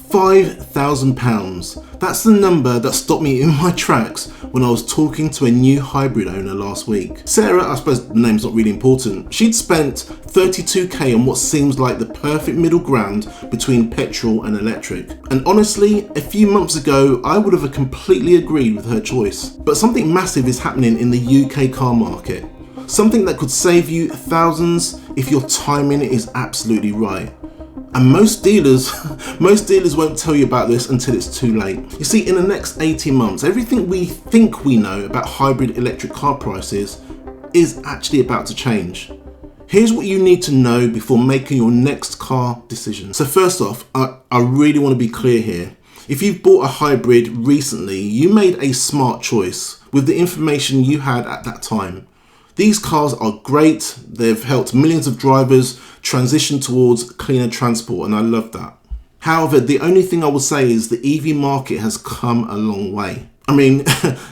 £5,000. That's the number that stopped me in my tracks when I was talking to a new hybrid owner last week. Sarah, I suppose the name's not really important. She'd spent 32k on what seems like the perfect middle ground between petrol and electric. And honestly, a few months ago, I would have completely agreed with her choice. But something massive is happening in the UK car market. Something that could save you thousands if your timing is absolutely right. And most dealers won't tell you about this until it's too late. You see, in the next 18 months, everything we think we know about hybrid electric car prices is actually about to change. Here's what you need to know before making your next car decision. So first off, I really want to be clear here. If you've bought a hybrid recently, you made a smart choice with the information you had at that time. These cars are great. They've helped millions of drivers transition towards cleaner transport, and I love that. However, the only thing I will say is the EV market has come a long way. I mean,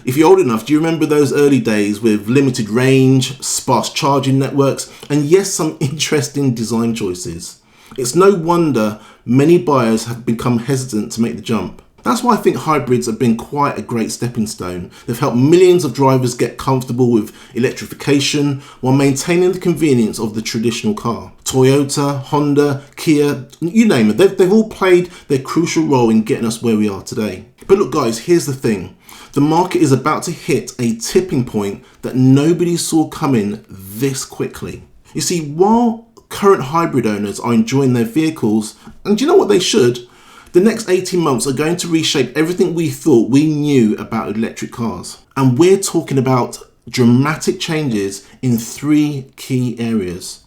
if you're old enough, do you remember those early days with limited range, sparse charging networks, and yes, some interesting design choices? It's no wonder many buyers have become hesitant to make the jump. That's why I think hybrids have been quite a great stepping stone. They've helped millions of drivers get comfortable with electrification while maintaining the convenience of the traditional car. Toyota, Honda, Kia, you name it, they've all played their crucial role in getting us where we are today. But look guys, here's the thing. The market is about to hit a tipping point that nobody saw coming this quickly. You see, while current hybrid owners are enjoying their vehicles, and do you know what they should? The next 18 months are going to reshape everything we thought we knew about electric cars. And we're talking about dramatic changes in 3 key areas.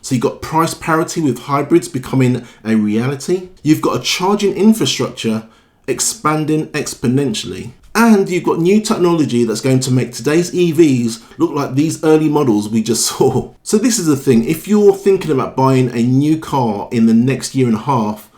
So you've got price parity with hybrids becoming a reality. You've got a charging infrastructure expanding exponentially. And you've got new technology that's going to make today's EVs look like these early models we just saw. So this is the thing, if you're thinking about buying a new car in the next year and a half,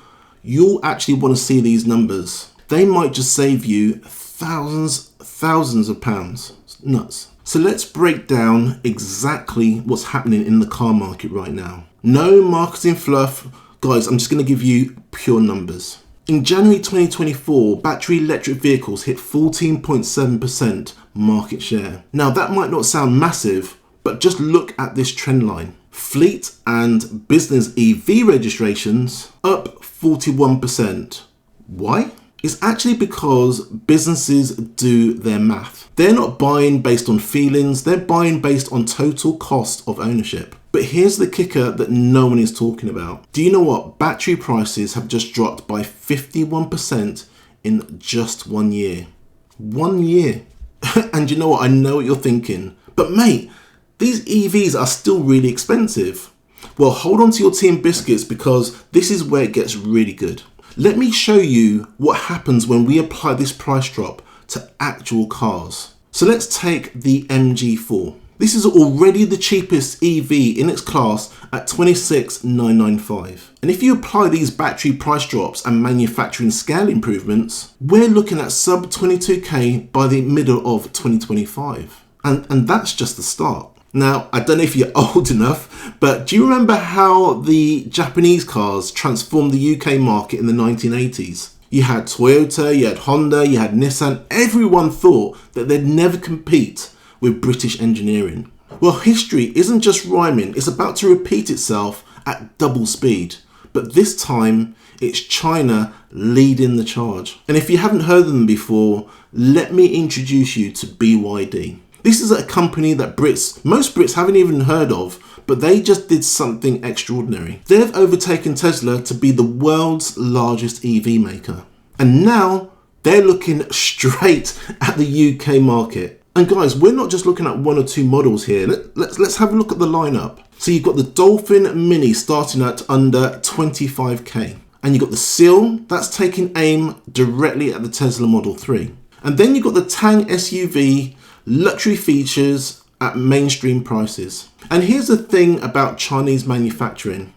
you'll actually want to see these numbers. They might just save you thousands of pounds. It's nuts. So let's break down exactly what's happening in the car market right now. No marketing fluff. Guys, I'm just going to give you pure numbers. In January 2024, battery electric vehicles hit 14.7% market share. Now that might not sound massive, but just look at this trend line. Fleet and business EV registrations up 41%. Why? It's actually because businesses do their math. They're not buying based on feelings, they're buying based on total cost of ownership. But here's the kicker that no one is talking about. Do you know what? Battery prices have just dropped by 51% in just 1 year. 1 year. And you know what? I know what you're thinking. But mate, these EVs are still really expensive. Well, hold on to your tea and biscuits because this is where it gets really good. Let me show you what happens when we apply this price drop to actual cars. So let's take the MG4. This is already the cheapest EV in its class at $26,995. And if you apply these battery price drops and manufacturing scale improvements, we're looking at sub 22k by the middle of 2025. And that's just the start. Now, I don't know if you're old enough, but do you remember how the Japanese cars transformed the UK market in the 1980s? You had Toyota, you had Honda, you had Nissan. Everyone thought that they'd never compete with British engineering. Well, history isn't just rhyming, it's about to repeat itself at double speed. But this time, it's China leading the charge. And if you haven't heard of them before, let me introduce you to BYD. This is a company that most Brits haven't even heard of, but they just did something extraordinary. They've overtaken Tesla to be the world's largest EV maker. And now they're looking straight at the UK market. And guys, we're not just looking at 1 or 2 models here. Let's have a look at the lineup. So you've got the Dolphin Mini starting at under 25k. And you've got the Seal, that's taking aim directly at the Tesla Model 3. And then you've got the Tang SUV, luxury features at mainstream prices. And here's the thing about Chinese manufacturing.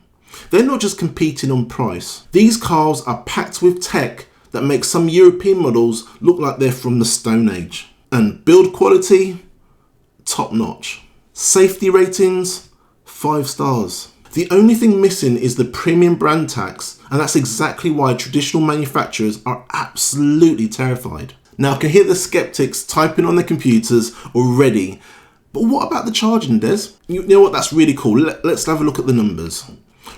They're not just competing on price. These cars are packed with tech that makes some European models look like they're from the Stone Age. And build quality, top notch. Safety ratings, 5 stars. The only thing missing is the premium brand tax, and that's exactly why traditional manufacturers are absolutely terrified. Now, I can hear the skeptics typing on their computers already, but what about the charging, Des? You know what, that's really cool. Let's have a look at the numbers.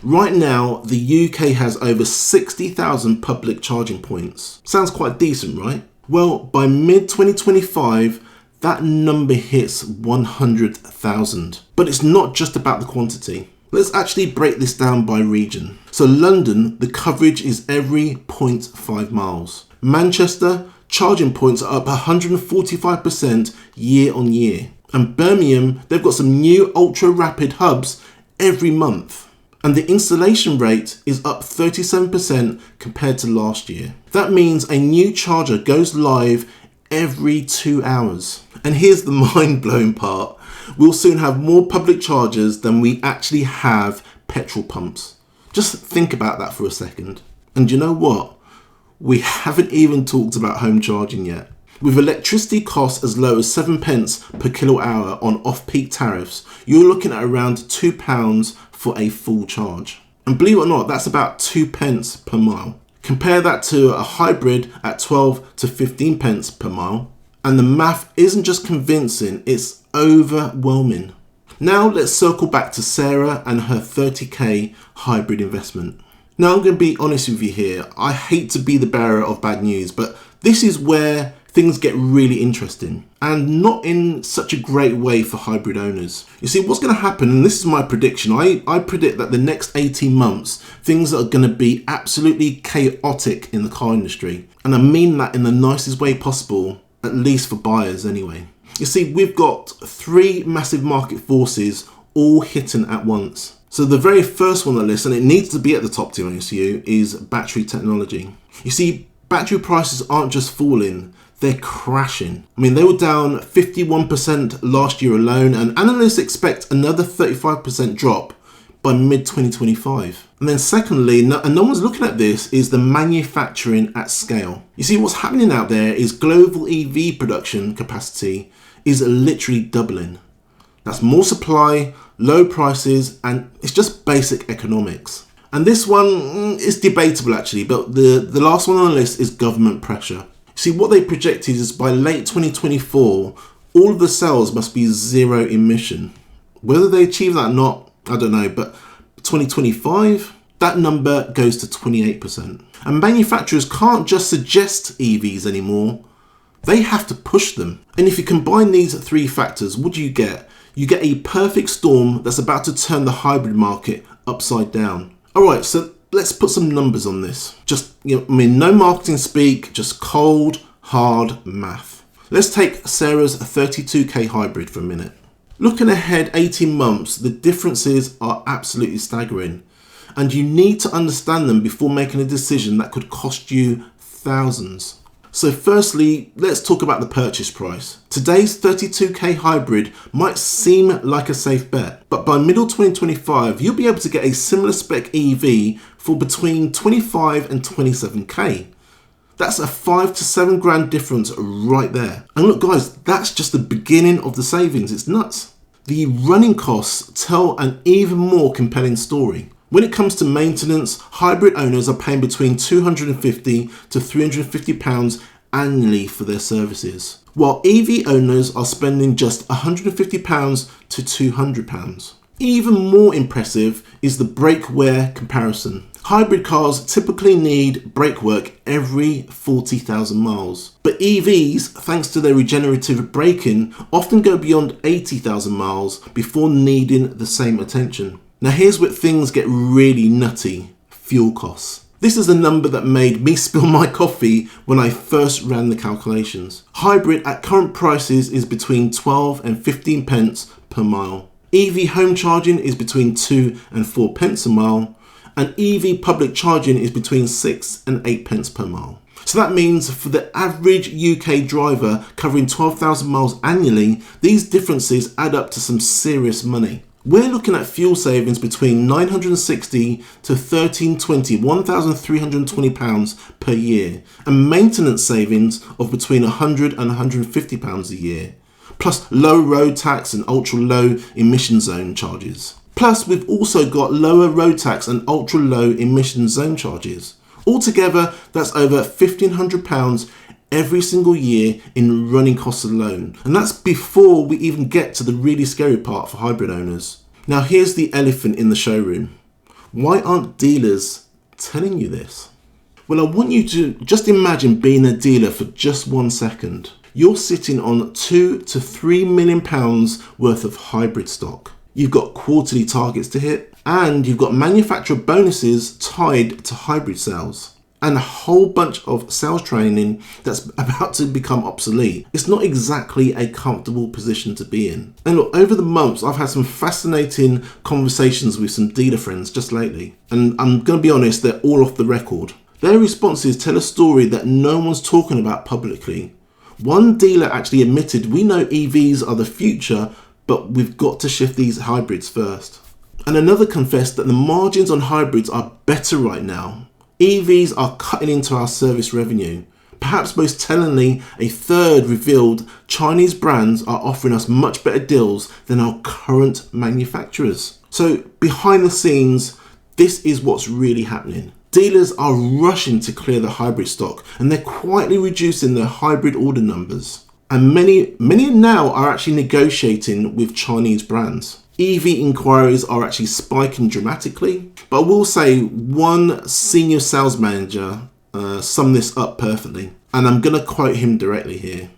Right now, the UK has over 60,000 public charging points. Sounds quite decent, right? Well, by mid-2025, that number hits 100,000. But it's not just about the quantity. Let's actually break this down by region. So London, the coverage is every 0.5 miles. Manchester, charging points are up 145% year on year. And Birmingham, they've got some new ultra rapid hubs every month. And the installation rate is up 37% compared to last year. That means a new charger goes live every 2 hours. And here's the mind-blowing part. We'll soon have more public chargers than we actually have petrol pumps. Just think about that for a second. And you know what? We haven't even talked about home charging yet. With electricity costs as low as 7 pence per kilowatt hour on off-peak tariffs, you're looking at around £2 for a full charge. And believe it or not, that's about 2 pence per mile. Compare that to a hybrid at 12 to 15 pence per mile. And the math isn't just convincing, it's overwhelming. Now let's circle back to Sarah and her 30k hybrid investment. Now I'm going to be honest with you here. I hate to be the bearer of bad news, but this is where things get really interesting, and not in such a great way for hybrid owners. You see, what's going to happen, and this is my prediction, I predict that the next 18 months, things are going to be absolutely chaotic in the car industry. And I mean that in the nicest way possible, at least for buyers anyway. You see, we've got three massive market forces all hitting at once. So the very first one on the list, and it needs to be at the top, to be honest with you, is battery technology. You see, battery prices aren't just falling, they're crashing. I mean, they were down 51% last year alone, and analysts expect another 35% drop by mid-2025. And then secondly, and no one's looking at this, is the manufacturing at scale. You see, what's happening out there is global EV production capacity is literally doubling. That's more supply, low prices, and it's just basic economics. And this one is debatable actually, but the last one on the list is government pressure. See, what they projected is by late 2024, all of the cells must be zero emission. Whether they achieve that or not, I don't know, but 2025, that number goes to 28%. And manufacturers can't just suggest EVs anymore, they have to push them. And if you combine these three factors, what do you get? You get a perfect storm that's about to turn the hybrid market upside down. All right, so let's put some numbers on this. Just, no marketing speak, just cold, hard math. Let's take Sarah's 32k hybrid for a minute. Looking ahead 18 months, the differences are absolutely staggering. And you need to understand them before making a decision that could cost you thousands. So firstly, let's talk about the purchase price. Today's 32k hybrid might seem like a safe bet, but by middle 2025, you'll be able to get a similar spec EV for between 25 and 27k. That's a 5 to 7 grand difference right there. And look guys, that's just the beginning of the savings. It's nuts. The running costs tell an even more compelling story. When it comes to maintenance, hybrid owners are paying between £250 to £350 annually for their services, while EV owners are spending just £150 to £200. Even more impressive is the brake wear comparison. Hybrid cars typically need brake work every 40,000 miles, but EVs, thanks to their regenerative braking, often go beyond 80,000 miles before needing the same attention. Now here's where things get really nutty: fuel costs. This is a number that made me spill my coffee when I first ran the calculations. Hybrid at current prices is between 12 and 15 pence per mile. EV home charging is between 2 and 4 pence a mile, and EV public charging is between 6 and 8 pence per mile. So that means for the average UK driver covering 12,000 miles annually, these differences add up to some serious money. We're looking at fuel savings between £960 to £1,320 per year, and maintenance savings of between £100 and £150 a year, plus low road tax and ultra low emission zone charges. Plus, we've also got lower road tax and ultra low emission zone charges. Altogether, that's over £1,500 every single year in running costs alone. And that's before we even get to the really scary part for hybrid owners. Now here's the elephant in the showroom. Why aren't dealers telling you this? Well, I want you to just imagine being a dealer for just 1 second. You're sitting on £2 to £3 million worth of hybrid stock. You've got quarterly targets to hit, and you've got manufacturer bonuses tied to hybrid sales, and a whole bunch of sales training that's about to become obsolete. It's not exactly a comfortable position to be in. And look, over the months, I've had some fascinating conversations with some dealer friends just lately. And I'm going to be honest, they're all off the record. Their responses tell a story that no one's talking about publicly. One dealer actually admitted, we know EVs are the future, but we've got to shift these hybrids first. And another confessed that the margins on hybrids are better right now. EVs are cutting into our service revenue. Perhaps most tellingly, a third revealed Chinese brands are offering us much better deals than our current manufacturers. So behind the scenes, this is what's really happening. Dealers are rushing to clear the hybrid stock, and they're quietly reducing their hybrid order numbers. And many now are actually negotiating with Chinese brands. EV inquiries are actually spiking dramatically, but I will say one senior sales manager summed this up perfectly, and I'm going to quote him directly here.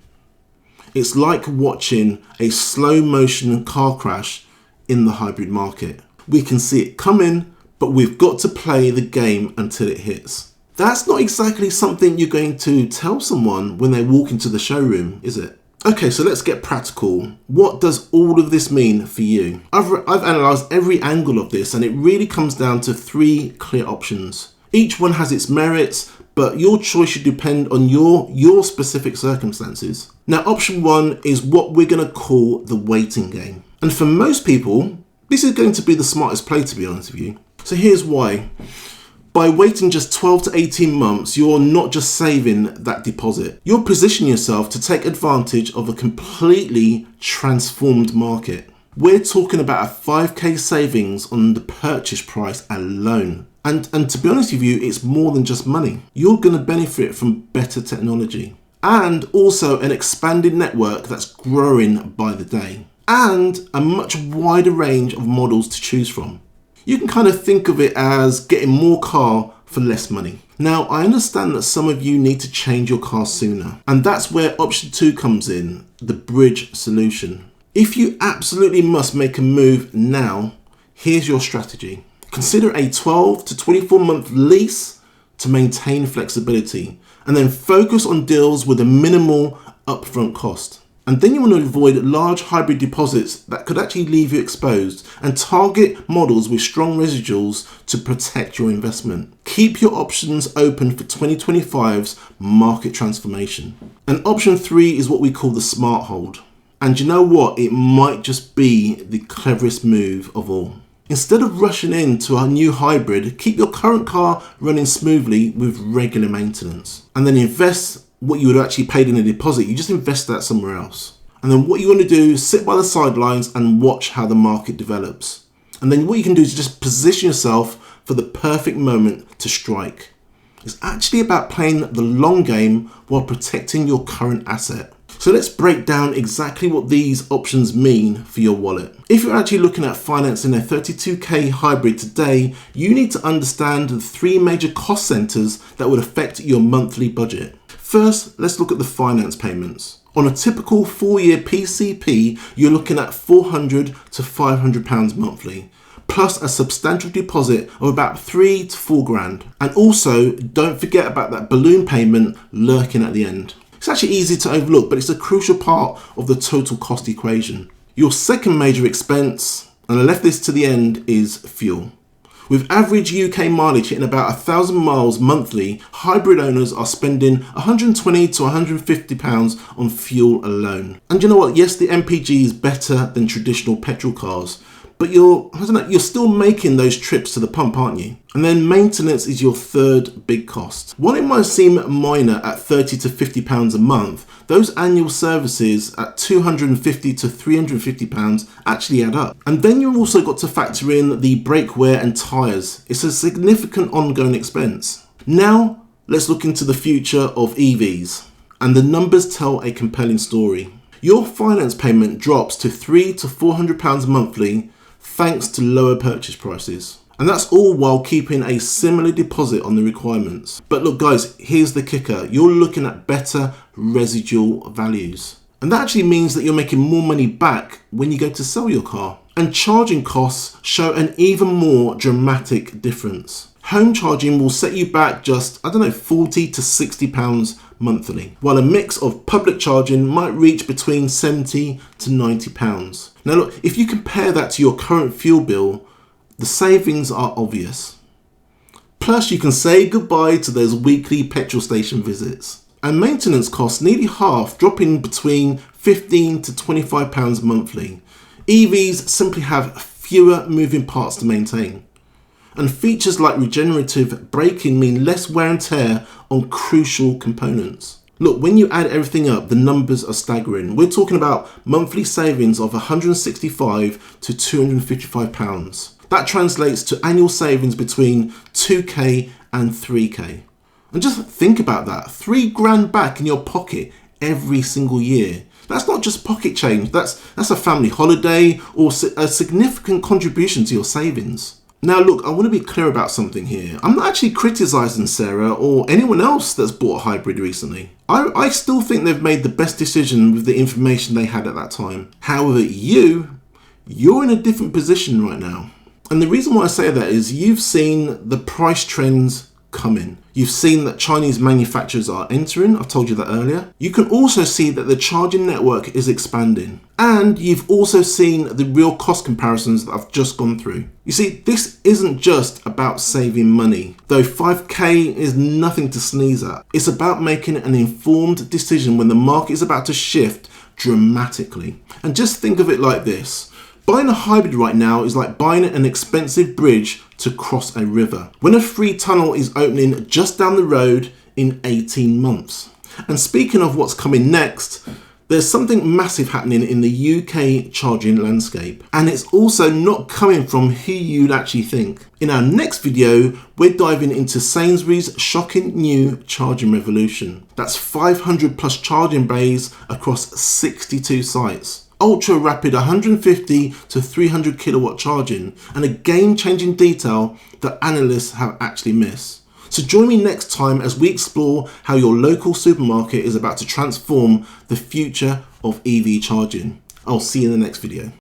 It's like watching a slow motion car crash in the hybrid market. We can see it coming, but we've got to play the game until it hits. That's not exactly something you're going to tell someone when they walk into the showroom, is it? Okay, so let's get practical. What does all of this mean for you? I've analysed every angle of this, and it really comes down to 3 clear options. Each one has its merits, but your choice should depend on your specific circumstances. Now, option 1 is what we're going to call the waiting game. And for most people, this is going to be the smartest play, to be honest with you. So here's why. By waiting just 12 to 18 months, you're not just saving that deposit. You're positioning yourself to take advantage of a completely transformed market. We're talking about a 5k savings on the purchase price alone. And to be honest with you, it's more than just money. You're going to benefit from better technology, and also an expanded network that's growing by the day, and a much wider range of models to choose from. You can kind of think of it as getting more car for less money. Now, I understand that some of you need to change your car sooner, and that's where option 2 comes in, the bridge solution. If you absolutely must make a move now, here's your strategy. Consider a 12 to 24 month lease to maintain flexibility, and then focus on deals with a minimal upfront cost. And then you want to avoid large hybrid deposits that could actually leave you exposed, and target models with strong residuals to protect your investment. Keep your options open for 2025's market transformation. And option 3 is what we call the smart hold. And you know what? It might just be the cleverest move of all. Instead of rushing into a new hybrid, keep your current car running smoothly with regular maintenance, and then invest what you would have actually paid in a deposit. You just invest that somewhere else. And then what you want to do is sit by the sidelines and watch how the market develops. And then what you can do is just position yourself for the perfect moment to strike. It's actually about playing the long game while protecting your current asset. So let's break down exactly what these options mean for your wallet. If you're actually looking at financing a 32k hybrid today, you need to understand the 3 major cost centers that would affect your monthly budget. First, let's look at the finance payments. On a typical 4-year PCP, you're looking at £400 to £500 monthly, plus a substantial deposit of about £3 to £4 grand. And also, don't forget about that balloon payment lurking at the end. It's actually easy to overlook, but it's a crucial part of the total cost equation. Your second major expense, and I left this to the end, is fuel. With average UK mileage hitting about 1,000 miles monthly, hybrid owners are spending £120 to £150 on fuel alone. And you know what? Yes, the MPG is better than traditional petrol cars, but you're still making those trips to the pump, aren't you? And then maintenance is your third big cost. While it might seem minor at £30 to £50 a month, those annual services at £250 to £350 actually add up. And then you've also got to factor in the brake wear and tyres. It's a significant ongoing expense. Now, let's look into the future of EVs. And the numbers tell a compelling story. Your finance payment drops to £300 to £400 monthly thanks to lower purchase prices. And that's all while keeping a similar deposit on the requirements. But look guys, here's the kicker. You're looking at better residual values. And that actually means that you're making more money back when you go to sell your car. And charging costs show an even more dramatic difference. Home charging will set you back just, £40 to £60 monthly, while a mix of public charging might reach between £70 to £90. Now look, if you compare that to your current fuel bill, the savings are obvious. Plus you can say goodbye to those weekly petrol station visits. And maintenance costs nearly half, dropping between £15 to £25 monthly. EVs simply have fewer moving parts to maintain. And features like regenerative braking mean less wear and tear on crucial components. Look, when you add everything up, the numbers are staggering. We're talking about monthly savings of £165 to £255. That translates to annual savings between 2k and 3k. And just think about that, £3,000 back in your pocket every single year. That's not just pocket change, that's a family holiday or a significant contribution to your savings. Now look, I want to be clear about something here. I'm not actually criticising Sarah or anyone else that's bought a hybrid recently. I still think they've made the best decision with the information they had at that time. However, you're in a different position right now. And the reason why I say that is you've seen the price trends coming. You've seen that Chinese manufacturers are entering. I've told you that earlier. You can also see that the charging network is expanding. And you've also seen the real cost comparisons that I've just gone through. You see, this isn't just about saving money, though 5k is nothing to sneeze at. It's about making an informed decision when the market is about to shift dramatically. And just think of it like this. Buying a hybrid right now is like buying an expensive bridge to cross a river, when a free tunnel is opening just down the road in 18 months. And speaking of what's coming next, there's something massive happening in the UK charging landscape. And it's also not coming from who you'd actually think. In our next video, we're diving into Sainsbury's shocking new charging revolution. That's 500 plus charging bays across 62 sites. Ultra rapid 150 to 300 kilowatt charging, and a game-changing detail that analysts have actually missed. So join me next time as we explore how your local supermarket is about to transform the future of EV charging. I'll see you in the next video.